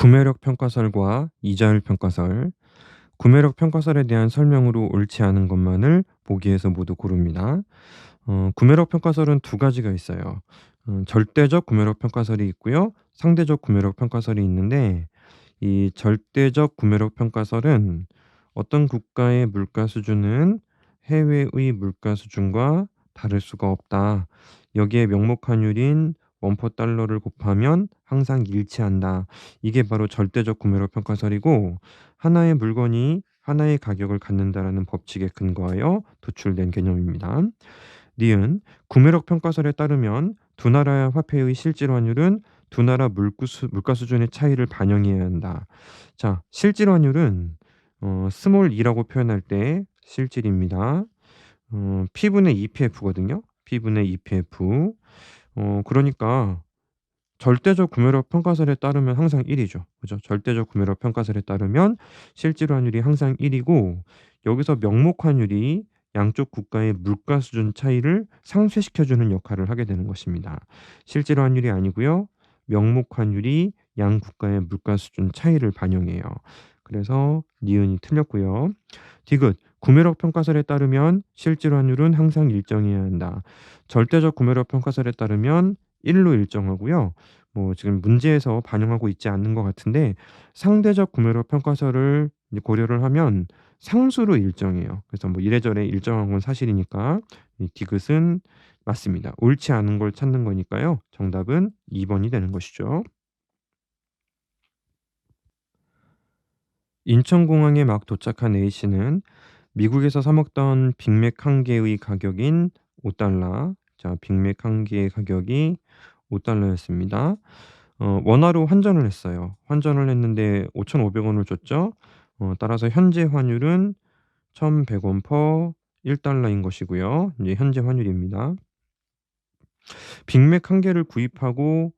구매력 평가설과 이자율 평가설. 구매력 평가설에 대한 설명으로 옳지 않은 것만을 보기에서 모두 고릅니다. 구매력 평가설은 두 가지가 있어요. 절대적 구매력 평가설이 있고요. 상대적 구매력 평가설이 있는데, 이 절대적 구매력 평가설은 어떤 국가의 물가 수준은 해외의 물가 수준과 다를 수가 없다. 여기에 명목 환율인 원포 달러를 곱하면 항상 일치한다. 이게 바로 절대적 구매력 평가설이고, 하나의 물건이 하나의 가격을 갖는다라는 법칙에 근거하여 도출된 개념입니다. 니은 구매력 평가설에 따르면 두 나라의 화폐의 실질 환율은 두 나라 물가 수준의 차이를 반영해야 한다. 자, 실질 환율은 스몰 e라고 표현할 때 실질입니다. P분의 2PF거든요. P분의 2PF. 그러니까 절대적 구매력 평가설에 따르면 항상 1 이죠. 그죠? 절대적 구매력 평가설에 따르면 실질 환율이 항상 1 이고, 여기서 명목 환율이 양쪽 국가의 물가 수준 차이를 상쇄시켜 주는 역할을 하게 되는 것입니다. 실질 환율이 아니고요. 명목 환율이 양 국가의 물가 수준 차이를 반영해요. 그래서 니은이 틀렸고요. 디귿 구매력 평가설에 따르면 실질 환율은 항상 일정해야 한다. 절대적 구매력 평가설에 따르면 1로 일정하고요. 뭐 지금 문제에서 반영하고 있지 않는 것 같은데, 상대적 구매력 평가설을 이제 고려를 하면 상수로 일정해요. 그래서 뭐 이래저래 일정한 건 사실이니까 이 디귿은 맞습니다. 옳지 않은 걸 찾는 거니까요. 정답은 2 번이 되는 것이죠. 인천공항에 막 도착한 A씨는 미국에서 사 먹던 빅맥 한 개의 가격인 5달러, 자 빅맥 한 개의 가격이 5달러였습니다. 원화로 환전을 했어요. 환전을 했는데 5,500 원을 줬죠. 따라서 현재 환율은 1,100원 퍼 1 달러인 것이고요. 이제 현재 환율입니다. 빅맥 한 개를 구입하고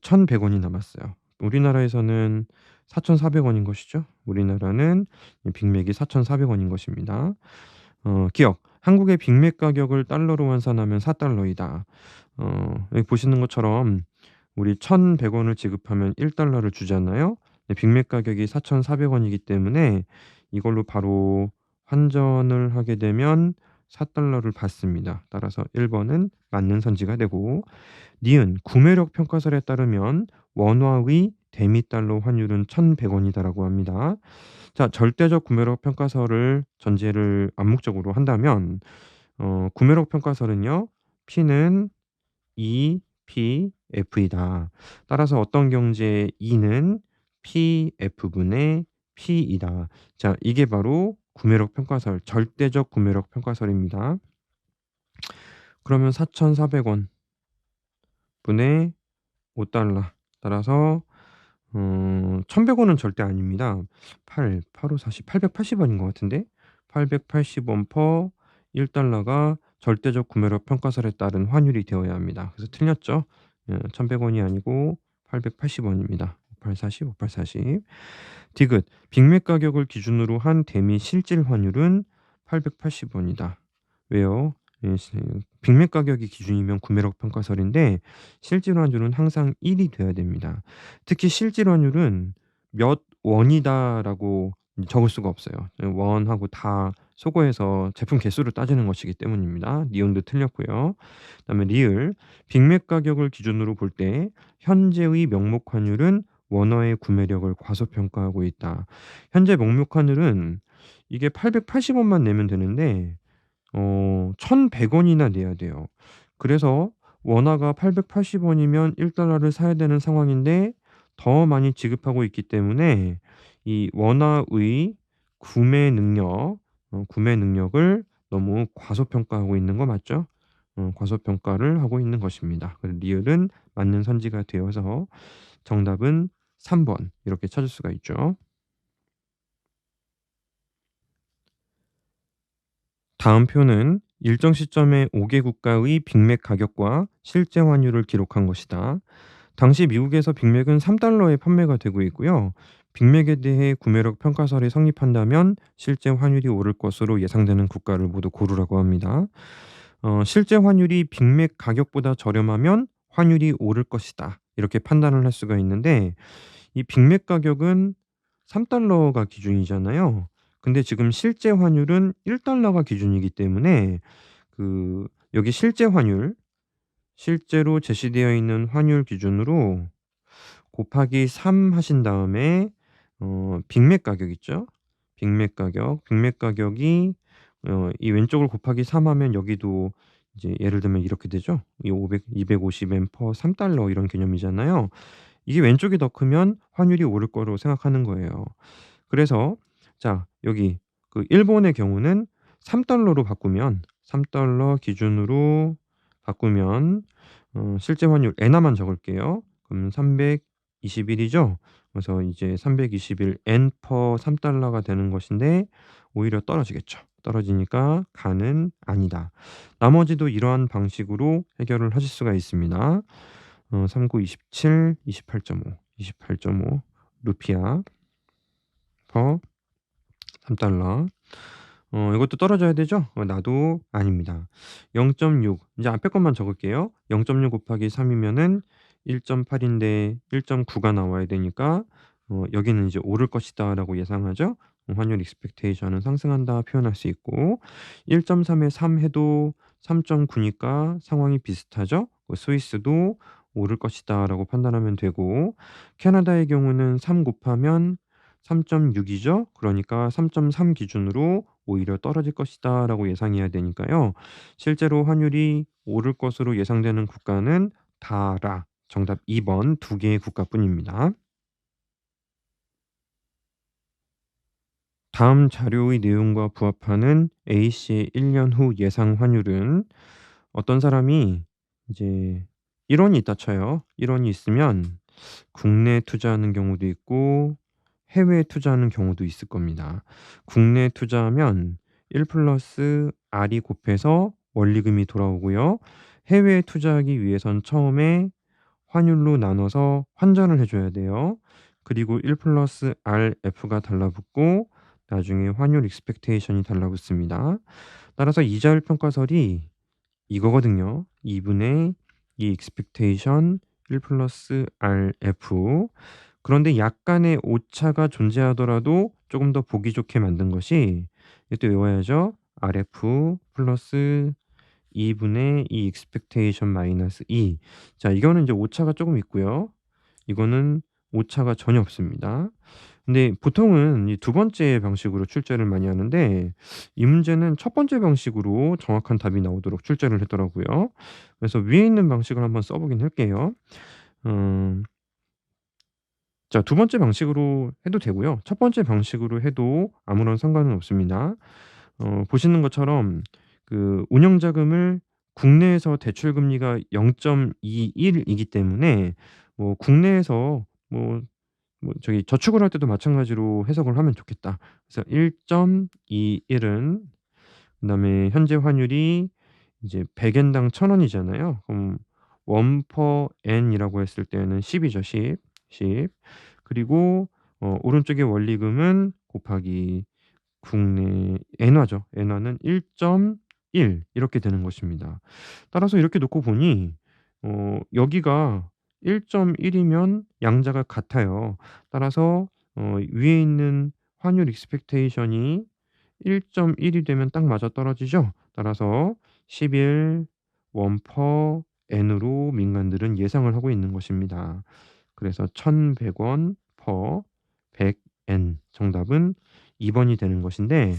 1,100 원이 남았어요. 우리나라에서는 4,400 원인 것이죠. 우리나라는 이 빅맥이 4,400 원인 것입니다. 기억. 한국의 빅맥 가격을 달러로 환산하면 4 달러이다. 여기 보시는 것처럼 우리 1,100 원을 지급하면 1 달러를 주잖아요. 근데 빅맥 가격이 4,400 원이기 때문에 이걸로 바로 환전을 하게 되면 4 달러를 받습니다. 따라서 1 번은 맞는 선지가 되고, 니은 구매력 평가설에 따르면 원화의 대미 달러 환율은 1,100 원이다라고 합니다. 자, 절대적 구매력 평가설을 전제를 암묵적으로 한다면 구매력 평가설은요. P는 EPF이다. 따라서 어떤 경제의 E는 PF분의 P이다. 자, 이게 바로 구매력 평가설, 절대적 구매력 평가설입니다. 그러면 4,400원 분의 5 달러. 따라서 1,100 원은 절대 아닙니다. 8 5 40 880 원인 것 같은데, 880원 퍼 1 달러가 절대적 구매력 평가설에 따른 환율이 되어야 합니다. 그래서 틀렸죠. 1,100 원이 아니고 880 원입니다. 5840, 5840. 디귿 빅맥 가격을 기준으로 한 대미 실질 환율은 880 원이다. 왜요? 빅맥 가격이 기준이면 구매력 평가설인데 실질 환율은 항상 1이 돼야 됩니다. 특히 실질 환율은 몇 원이다라고 적을 수가 없어요. 원하고 다 소거해서 제품 개수를 따지는 것이기 때문입니다. 니은도 틀렸고요. 그다음에 리을 빅맥 가격을 기준으로 볼 때 현재의 명목 환율은 원화의 구매력을 과소평가하고 있다. 현재 명목 환율은 이게 880 원만 내면 되는데 1,100 원이나 내야 돼요. 그래서 원화가 880 원이면 1 달러를 사야 되는 상황인데 더 많이 지급하고 있기 때문에 이 원화의 구매 능력을 너무 과소평가하고 있는 거 맞죠? 과소평가를 하고 있는 것입니다. 그래서 리을은 맞는 선지가 되어서 정답은 3번 이렇게 찾을 수가 있죠. 다음 표는 일정 시점에 5개 국가의 빅맥 가격과 실제 환율을 기록한 것이다. 당시 미국에서 빅맥은 3달러에 판매가 되고 있고요. 빅맥에 대해 구매력 평가설이 성립한다면 실제 환율이 오를 것으로 예상되는 국가를 모두 고르라고 합니다. 실제 환율이 빅맥 가격보다 저렴하면 환율이 오를 것이다. 이렇게 판단을 할 수가 있는데, 이 빅맥 가격은 $3가 기준이잖아요. 근데 지금 실제 환율은 $1가 기준이기 때문에 그 여기 실제 환율, 실제로 제시되어 있는 환율 기준으로 곱하기 3 하신 다음에 빅맥 가격 있죠? 빅맥 가격, 빅맥 가격이 이 왼쪽을 곱하기 3 하면 여기도 이제 예를 들면 이렇게 되죠. 이 250엔 per $3 이런 개념이잖아요. 이게 왼쪽이 더 크면 환율이 오를 거로 생각하는 거예요. 그래서 자 여기 그 일본의 경우는 $3로 바꾸면 $3 기준으로 바꾸면 실제 환율 엔화만 적을게요. 그럼 321 이죠. 그래서 이제 321 엔 per $3가 되는 것인데 오히려 떨어지겠죠. 떨어지니까 가는 아니다. 나머지도 이러한 방식으로 해결을 하실 수가 있습니다. 39 27 28.5 28.5 루피아 per $3. 이것도 떨어져야 되죠? 나도 아닙니다. 0.6 이제 앞에 것만 적을게요. 0.6 곱하기 3 이면은 1.8 인데 1.9가 나와야 되니까 여기는 이제 '오를 것이다.'라고 예상하죠. 환율 expectation은 상승한다 표현할 수 있고 1.3에 3 해도 3.9 니까 상황이 비슷하죠. 스위스도 '오를 것이다.'라고 판단하면 되고 캐나다의 경우는 3 곱하면 3.6 이죠. 그러니까 3.3 기준으로 '오히려 떨어질 것이다.'라고 예상해야 되니까요. 실제로 환율이 오를 것으로 예상되는 국가는 다라. 정답 2번 두 개의 국가뿐입니다. 다음 자료의 내용과 부합하는 A씨의 1년 후 예상 환율은 어떤 사람이 이제 1 원이 있다 쳐요. 1 원이 있으면 국내에 투자하는 경우도 있고 해외에 투자하는 경우도 있을 겁니다. 국내에 투자하면 1 플러스 R이 곱해서 원리금이 돌아오고요. 해외에 투자하기 위해선 처음에 환율로 나눠서 환전을 해 줘야 돼요. 그리고 1 플러스 RF가 달라붙고 나중에 환율 expectation이 달라붙습니다. 따라서 이자율 평가설이 이거거든요. 2 분의 이 expectation 1 플러스 RF. 그런데 약간의 오차가 존재하더라도 조금 더 보기 좋게 만든 것이 이것도 외워야죠. RF 플러스 2 분의 이 expectation 마이너스 2. 자 이거는 이제 오차가 쪼금 있고요. 이거는 오차가 전혀 없습니다. 근데 보통은 이 두 번째 방식으로 출제를 많이 하는데 이 문제는 첫 번째 방식으로 정확한 답이 나오도록 출제를 했더라고요. 그래서 위에 있는 방식을 한번 써 보긴 할게요. 음 자 두 번째 방식으로 해도 되고요. 첫 번째 방식으로 해도 아무런 상관은 없습니다. 보시는 것처럼 그 운用자금을 국내에서 대출 금리가 0.21 이기 때문에 뭐 국내에서 저기 저축을 할 때도 마찬가지로 해석을 하면 좋겠다. 그래서 1.21은 그다음에 현재 환율이 이제 100 엔당 1,000 원이잖아요. 그럼 1 per n이라고 했을 때는 10 이죠. 10. 10. 그리고 오른쪽에 원리금은 곱하기 국내 엔화죠. 엔화는 1.1 이렇게 되는 것입니다. 따라서 이렇게 놓고 보니 여기가 1.1 이면 양자가 같아요. 따라서 위에 있는 환율 expectation이 1.1이 되면 딱 맞아떨어지죠. 따라서 11 1 per n으로 민간들은 예상을 하고 있는 것입니다. 그래서 1,100원 per 100 n 정답은 2 번이 되는 것인데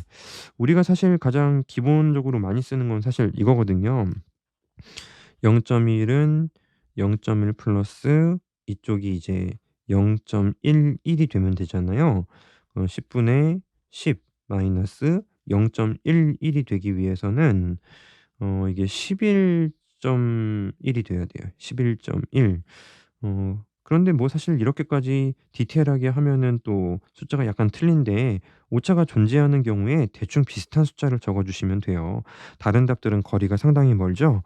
우리가 사실 가장 기본적으로 많이 쓰는 건 사실 이거거든요. 0.1은 0.1 플러스 이쪽이 이제 0.11이 되면 되잖아요. 10 분의 10 마이너스 0.11이 되기 위해서는 이게 11.1이 돼야 돼요. 11.1. 그런데 뭐 사실 이렇게까지 디테일하게 하면은 또 숫자가 약간 틀린데 오차가 존재하는 경우에 대충 비슷한 숫자를 적어 주시면 돼요. 다른 답들은 거리가 상당히 멀죠.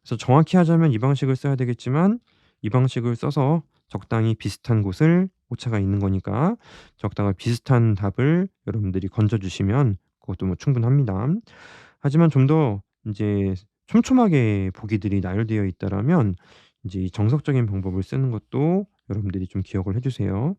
그래서 정확히 하자면 이 방식을 써야 되겠지만 이 방식을 써서 적당히 비슷한 곳을 오차가 있는 거니까 적당히 비슷한 답을 여러분들이 건져 주시면 그것도 뭐 충분합니다. 하지만 좀 더 인제 촘촘하게 보기들이 나열되어 있다라면 인제 이 정석적인 방법을 쓰는 것도 여러분들이 좀 기억을 해 주세요.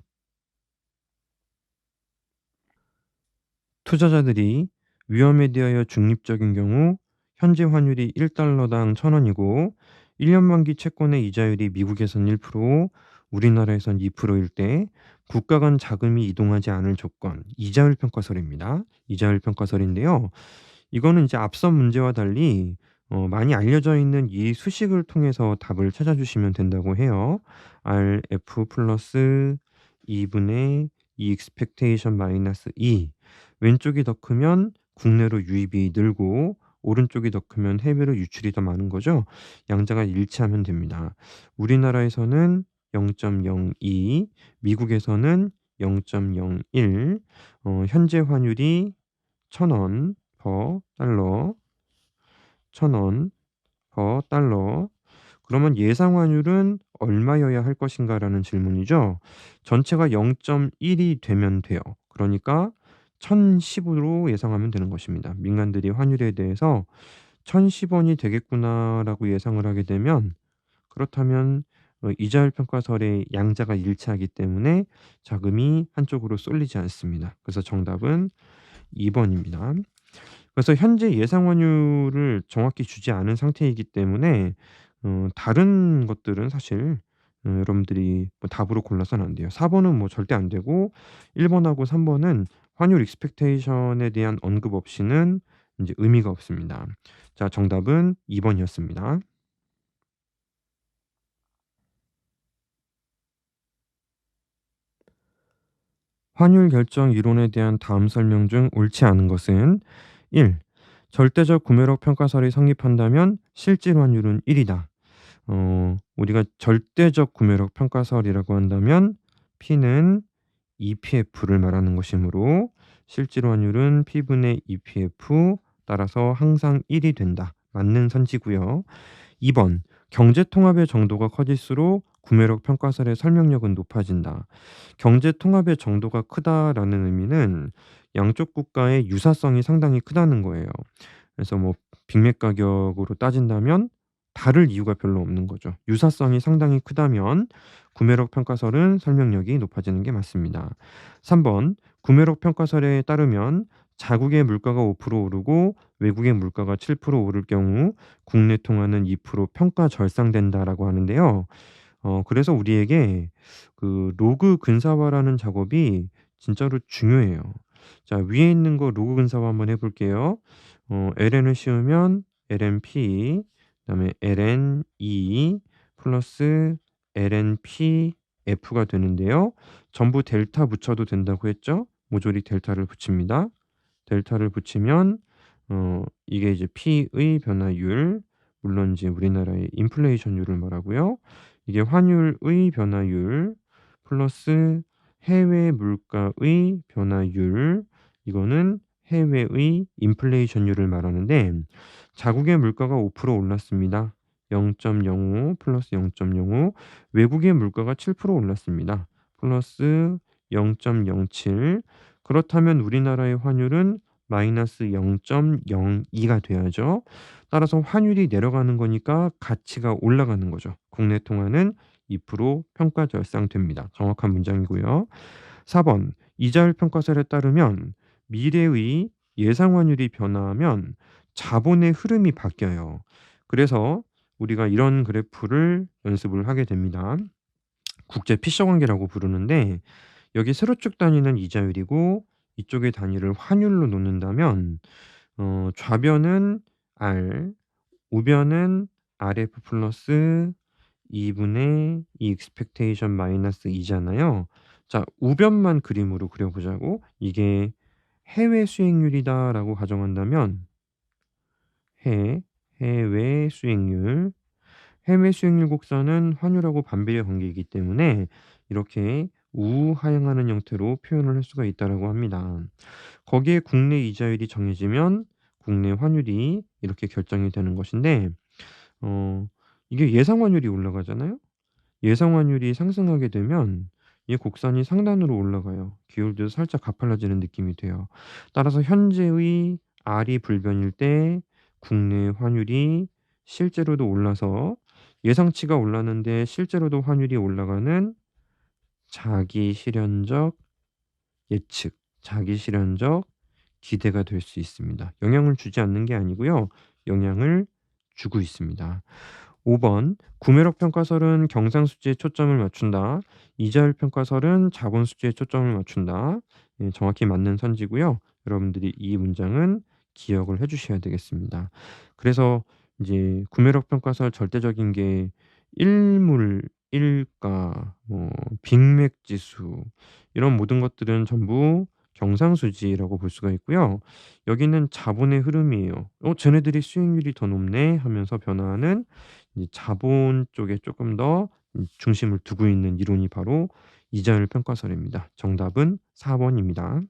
투자자들이 위험에 대하여 중립적인 경우 현재 환율이 1 달러당 1,000원이고 1년 만기 채권의 이자율이 미국에선 1%, 우리나라에선 2%일 때 국가 간 자금이 이동하지 않을 조건, 이자율 평가설입니다. 이자율 평가설인데요. 이거는 이제 앞선 문제와 달리 많이 알려져 있는 이 수식을 통해서 답을 찾아주시면 된다고 해요. RF 플러스 2분의 E expectation 마이너스 2. 왼쪽이 더 크면 국내로 유입이 늘고 오른쪽이 더 크면 해외로 유출이 더 많은 거죠. 양자가 일치하면 됩니다. 우리나라에서는 0.02, 미국에서는 0.01, 현재 환율이 1,000원 per 달러, 1,000원 per 달러. 그러면 예상 환율은 얼마여야 할 것인가라는 질문이죠. 전체가 0.1이 되면 돼요. 그러니까 1,010으로 예상하면 되는 것입니다. 민간들이 환율에 대해서 1,010원이 되겠구나라고 예상을 하게 되면 그렇다면 이자율 평가설의 양자가 일치하기 때문에 자금이 한쪽으로 쏠리지 않습니다. 그래서 정답은 2 번입니다. 그래서 현재 예상 환율을 정확히 주지 않은 상태이기 때문에 다른 것들은 사실 여러분들이 뭐 답으로 골라서는 안 돼요. 4 번은 뭐 절대 안 되고 1 번하고 3 번은 환율 expectation에 대한 언급 없이는 인제 의미가 없습니다. 자 정답은 2 번이었습니다. 환율 결정 이론에 대한 다음 설명 중 옳지 않은 것은 1. 절대적 구매력 평가설이 성립한다면 실질 환율은 1 이다. 우리가 절대적 구매력 평가설이라고 한다면 P는 EPF를 말하는 것이므로 실질 환율은 P분의 EPF 따라서 항상 1이 된다. 맞는 선지고요. 2 번 경제 통합의 정도가 커질수록 구매력 평가설의 설명력은 높아진다. 경제 통합의 정도가 크다라는 의미는 양쪽 국가의 유사성이 상당히 크다는 거예요. 그래서 뭐 빅맥 가격으로 따진다면 다를 이유가 별로 없는 거죠. 유사성이 상당히 크다면 구매력 평가설은 설명력이 높아지는 게 맞습니다. 3번 구매력 평가설에 따르면 자국의 물가가 5% 오르고 외국의 물가가 7% 오를 경우 국내 통화는 2% 평가 절상된다라고 하는데요. 그래서 우리에게 그 로그 근사화라는 작업이 진짜로 중요해요. 자 위에 있는 거 로그 근사화 한번 해 볼게요. ln을 씌우면 lnp 그다음에 ln2 플러스 lnpf가 되는데요. 전부 델타 붙여도 된다고 했죠. 모조리 델타를 붙입니다. 델타를 붙이면 이게 이제 P의 변화율 물론 이제 우리나라의 인플레이션율을 말하고요. 이게 환율의 변화율 플러스 해외 물가의 변화율 이거는 해외의 인플레이션율을 말하는데 자국의 물가가 5% 올랐습니다. 0.05 플러스 0.05 외국의 물가가 7% 올랐습니다. 플러스 0.07 그렇다면 우리나라의 환율은 마이너스 0.02가 돼야죠. 따라서 환율이 내려가는 거니까 가치가 올라가는 거죠. 국내 통화는 2% 평가 절상됩니다. 정확한 문장이고요. 4 번 이자율 평가설에 따르면 미래의 예상 환율이 변화하면 자본의 흐름이 바뀌어요. 그래서 우리가 이런 그래프를 연습을 하게 됩니다. 국제 피셔 관계라고 부르는데 여기 세로축 단위는 이자율이고 이쪽의 단위를 환율로 놓는다면 좌변은 R, 우변은 RF 플러스 2분의 이 expectation 마이너스 2잖아요. 자 우변만 그림으로 그려 보자고. 이게 해외 수익률이다라고 가정한다면 해 해외 수익률 해외 수익률 곡선은 환율하고 반비례 관계이기 때문에 이렇게 우하향하는 형태로 표현을 할 수가 있다라고 합니다. 거기에 국내 이자율이 정해지면 국내 환율이 이렇게 결정이 되는 것인데 어 이게 예상 환율이 올라가잖아요. 예상 환율이 상승하게 되면 이 곡선이 상단으로 올라가요. 기울기도 살짝 가팔라지는 느낌이 돼요. 따라서 현재의 R이 불변일 때 국내 환율이 실제로도 올라서 예상치가 올랐는데 실제로도 환율이 올라가는 자기 실현적 예측, 자기 실현적 기대가 될 수 있습니다. 영향을 주지 않는 게 아니고요. 영향을 주고 있습니다. 5번 구매력 평가설은 경상수지에 초점을 맞춘다. 이자율 평가설은 자본수지에 초점을 맞춘다. 예, 정확히 맞는 선지고요. 여러분들이 이 문장은 기억을 해 주셔야 되겠습니다. 그래서 이제 구매력 평가설 절대적인 게 일물, 일가, 빅맥 지수 이런 모든 것들은 전부 경상수지라고 볼 수가 있고요. 여기는 자본의 흐름이에요. '쟤네들이 수익률이 더 높네.' 하면서 변화하는 이 자본 쪽에 쪼끔 더 중심을 두고 있는 이론이 바로 이자율 평가설입니다. 정답은 4 번입니다.